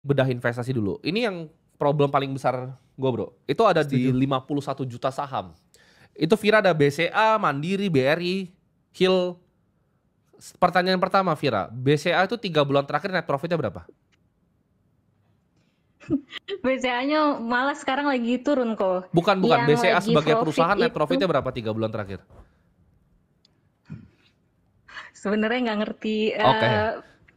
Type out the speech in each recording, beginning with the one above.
bedah investasi dulu. Ini yang problem paling besar gue bro. Itu ada di Setuju. 51 juta saham. Itu Vira ada BCA, Mandiri, BRI, Hill. Pertanyaan pertama Vira, BCA itu 3 bulan terakhir net profitnya berapa? BCA-nya malah sekarang lagi turun kok. Bukan. Yang BCA lagi sebagai profit perusahaan net itu profitnya berapa 3 bulan terakhir? sebenarnya nggak ngerti, Oke.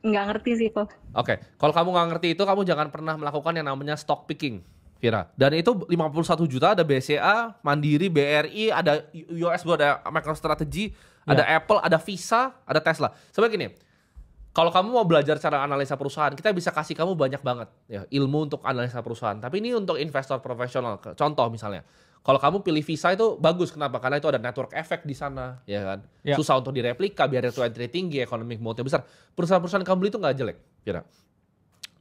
nggak ngerti sih kok. Oke, kalau kamu nggak ngerti itu, kamu jangan pernah melakukan yang namanya stock picking, Vira. Dan itu 51 juta, ada BCA, Mandiri, BRI, ada US, ada MicroStrategy, ada Apple, ada Visa, ada Tesla. Sebenarnya gini, kalau kamu mau belajar cara analisa perusahaan, kita bisa kasih kamu banyak banget ya ilmu untuk analisa perusahaan. Tapi ini untuk investor profesional. Contoh misalnya, kalau kamu pilih Visa itu bagus, kenapa? Karena itu ada network effect di sana, ya kan? Ya. Susah untuk direplika, biar itu entry tinggi, economic mode-nya besar. Perusahaan-perusahaan kamu beli itu nggak jelek, Vira.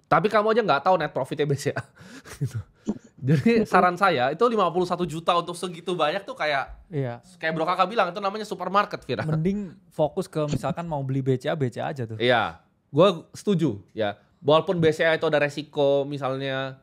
Tapi kamu aja nggak tahu net profitnya BCA. Gitu. Jadi saran saya itu 51 juta untuk segitu banyak tuh kayak Iya. Bro Kakak bilang itu namanya supermarket, Vira. Mending fokus ke misalkan mau beli BCA aja tuh. Iya, gue setuju ya. Walaupun BCA itu ada resiko misalnya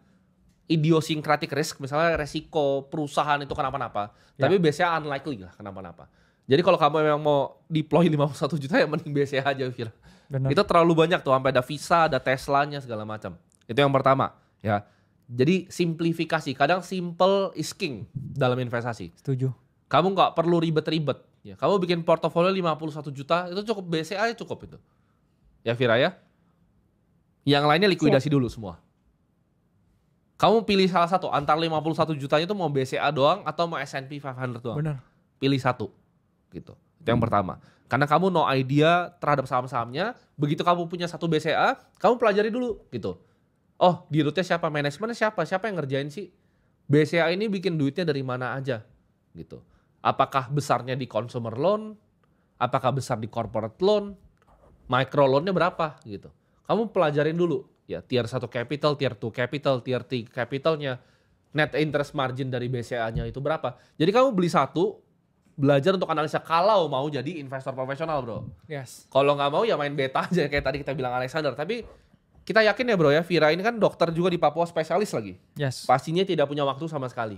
idiosyncratic risk, misalnya resiko perusahaan itu kenapa-napa. Ya. Tapi BCA unlikely lah kenapa-napa. Jadi kalau kamu memang mau deploy 51 juta ya mending BCA aja, Vira. Benar. Itu terlalu banyak tuh, sampai ada Visa, ada Teslanya segala macam. Itu yang pertama, ya. Jadi simplifikasi, kadang simple is king dalam investasi. Setuju. Kamu nggak perlu ribet-ribet. Ya, kamu bikin portofolio 51 juta, itu cukup BCA aja cukup itu. Ya Vira ya. Yang lainnya likuidasi dulu semua. Kamu pilih salah satu, antara 51 jutanya itu mau BCA doang atau mau S&P 500 doang. Benar. Pilih satu. Gitu. Itu yang pertama. Karena kamu no idea terhadap saham-sahamnya, begitu kamu punya satu BCA, kamu pelajari dulu gitu. Oh, di rootnya siapa, manajemennya siapa yang ngerjain sih? BCA ini bikin duitnya dari mana aja gitu. Apakah besarnya di consumer loan? Apakah besar di corporate loan? Micro loan-nya berapa gitu. Kamu pelajarin dulu ya, tier 1 capital, tier 2 capital, tier 3 capitalnya, net interest margin dari BCA-nya itu berapa. Jadi kamu beli satu, belajar untuk analisa kalau mau jadi investor profesional, bro. Yes. Kalau nggak mau ya main beta aja kayak tadi kita bilang Alexander. Tapi kita yakin ya bro ya, Vira ini kan dokter juga di Papua, spesialis lagi. Yes. Pastinya tidak punya waktu sama sekali.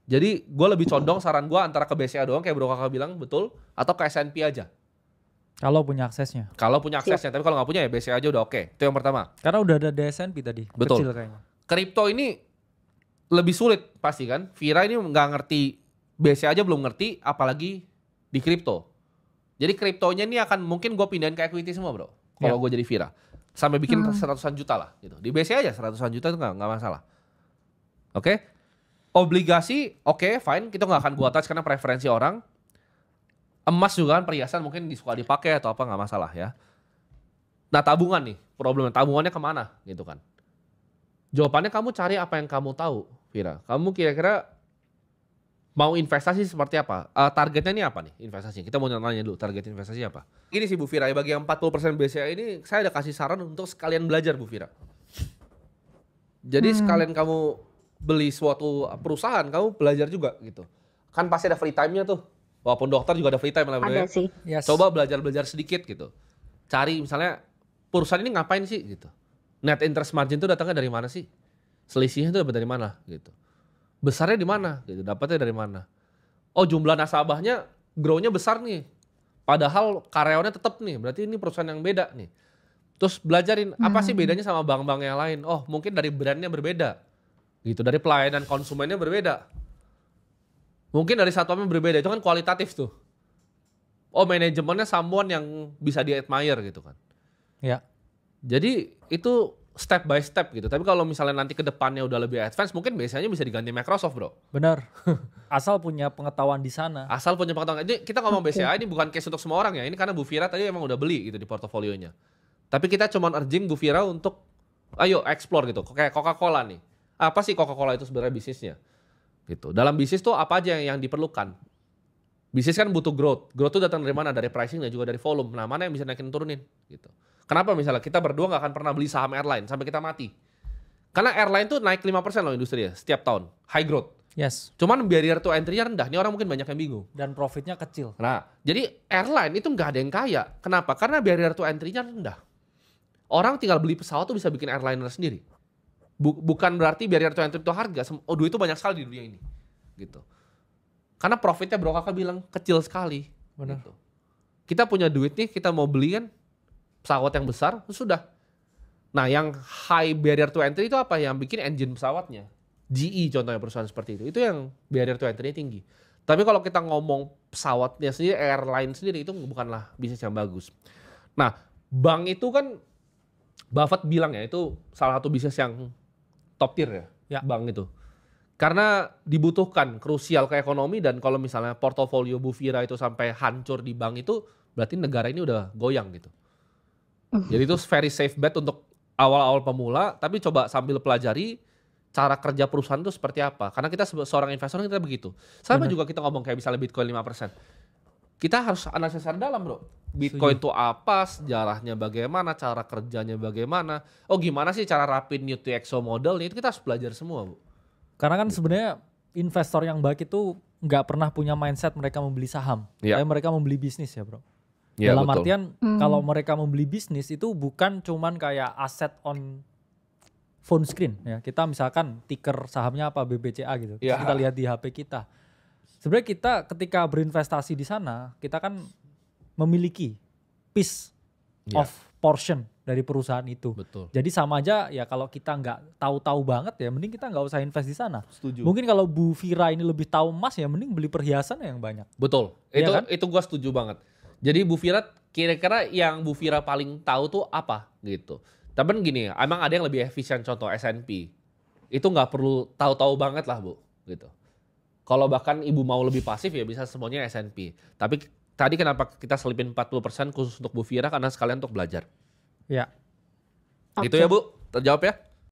Jadi gue lebih condong saran gue antara ke BCA doang kayak bro kakak bilang, betul. Atau ke S&P aja. Kalau punya aksesnya. Kalau punya aksesnya, tapi kalau nggak punya ya BCA aja udah oke. Itu yang pertama. Karena udah ada DSNP tadi. Betul. Kecil kayaknya. Kripto ini lebih sulit pasti kan. Vira ini nggak ngerti, BCA aja belum ngerti, apalagi di kripto. Jadi kriptonya ini akan mungkin gue pindahin ke equity semua bro. Kalau gue jadi Vira. Sampai bikin seratusan juta lah gitu. Di BCA aja seratusan juta itu nggak masalah. Oke. Obligasi oke, fine. Kita nggak akan gue touch karena preferensi orang. Emas juga kan perhiasan mungkin suka dipakai atau apa nggak masalah ya. Nah tabungan nih problemnya. Tabungannya kemana gitu kan. Jawabannya kamu cari apa yang kamu tahu Vira. Kamu kira-kira mau investasi seperti apa? Targetnya ini apa nih investasinya? Kita mau nanya dulu target investasi apa. Ini sih Bu Vira, bagi yang 40% BCA ini saya ada kasih saran untuk sekalian belajar Bu Vira. Jadi sekalian kamu beli suatu perusahaan, kamu belajar juga gitu. Kan pasti ada free time-nya tuh. Walaupun dokter juga ada free time lah bro ya. Ada sih. Yes. Coba belajar sedikit gitu. Cari misalnya perusahaan ini ngapain sih gitu. Net interest margin itu datangnya dari mana sih? Selisihnya itu dapat dari mana gitu. Besarnya di mana gitu, dapatnya dari mana? Oh, jumlah nasabahnya grow-nya besar nih. Padahal karyawannya tetap nih, berarti ini perusahaan yang beda nih. Terus belajarin apa sih bedanya sama bank-bank yang lain? Oh, mungkin dari brandnya berbeda. Gitu, dari pelayanan konsumennya berbeda. Mungkin dari satuannya berbeda, itu kan kualitatif tuh. Oh, manajemennya someone yang bisa di-admire gitu kan. Ya. Jadi itu step by step gitu. Tapi kalau misalnya nanti ke depannya udah lebih advance, mungkin biasanya bisa diganti Microsoft, bro. Benar. Asal punya pengetahuan di sana. Asal punya pengetahuan. Ini kita ngomong BCA ini bukan case untuk semua orang ya. Ini karena Bu Vira tadi emang udah beli gitu di portofolionya. Tapi kita cuma urging Bu Vira untuk ayo explore gitu. Kayak Coca-Cola nih. Apa sih Coca-Cola itu sebenarnya bisnisnya? Gitu. Dalam bisnis tuh apa aja yang diperlukan? Bisnis kan butuh growth. Growth itu datang dari mana? Dari pricing dan juga dari volume. Nah, mana yang bisa naikin turunin gitu. Kenapa misalnya kita berdua nggak akan pernah beli saham airline sampai kita mati? Karena airline tuh naik 5% loh industri ya setiap tahun. High growth. Yes. Cuman barrier to entry-nya rendah. Ini orang mungkin banyak yang bingung. Dan profitnya kecil. Nah, jadi airline itu nggak ada yang kaya. Kenapa? Karena barrier to entry-nya rendah. Orang tinggal beli pesawat tuh bisa bikin airliner sendiri. Bukan berarti barrier to entry itu harga. Duit itu banyak sekali di dunia ini. Gitu. Karena profitnya bro kakak bilang kecil sekali. Benar. Gitu. Kita punya duit nih, kita mau beli kan pesawat yang besar, sudah. Nah yang high barrier to entry itu apa? Yang bikin engine pesawatnya. GE contohnya perusahaan seperti itu. Itu yang barrier to entry tinggi. Tapi kalau kita ngomong pesawatnya sendiri, airline sendiri itu bukanlah bisnis yang bagus. Nah, bank itu kan Buffett bilang ya itu salah satu bisnis yang top tier ya, bank itu. Karena dibutuhkan krusial ke ekonomi dan kalau misalnya portofolio Bu Fira itu sampai hancur di bank itu berarti negara ini udah goyang gitu. Jadi itu very safe bet untuk awal-awal pemula, tapi coba sambil pelajari cara kerja perusahaan itu seperti apa. Karena kita seorang investor kita begitu. Sama juga kita ngomong kayak misalnya Bitcoin 5%. Kita harus analisis secara dalam bro. Bitcoin itu apa, sejarahnya bagaimana, cara kerjanya bagaimana. Oh gimana sih cara rapin UTXO modelnya, itu kita harus belajar semua bu. Karena kan sebenarnya investor yang baik itu nggak pernah punya mindset mereka membeli saham. Tapi mereka membeli bisnis ya bro. Ya, dalam betul. artian kalau mereka membeli bisnis itu bukan cuman kayak aset on phone screen ya. Kita misalkan ticker sahamnya apa BBCA gitu. Terus kita lihat di HP kita. Sebenarnya kita ketika berinvestasi di sana, kita kan memiliki piece of portion dari perusahaan itu. Betul. Jadi sama aja ya kalau kita nggak tahu-tahu banget ya mending kita nggak usah invest di sana. Setuju. Mungkin kalau Bu Fira ini lebih tahu emas ya mending beli perhiasan yang banyak. Betul. Iya kan? Itu gua setuju banget. Jadi Bu Fira kira-kira yang Bu Fira paling tahu tuh apa gitu. Tapi gini, emang ada yang lebih efisien contoh S&P. Itu nggak perlu tahu-tahu banget lah Bu gitu. Kalau bahkan ibu mau lebih pasif ya bisa semuanya S&P. Tapi tadi kenapa kita selipin 40% khusus untuk Bu Fira karena sekalian untuk belajar. Ya. Itu ya Bu, terjawab ya?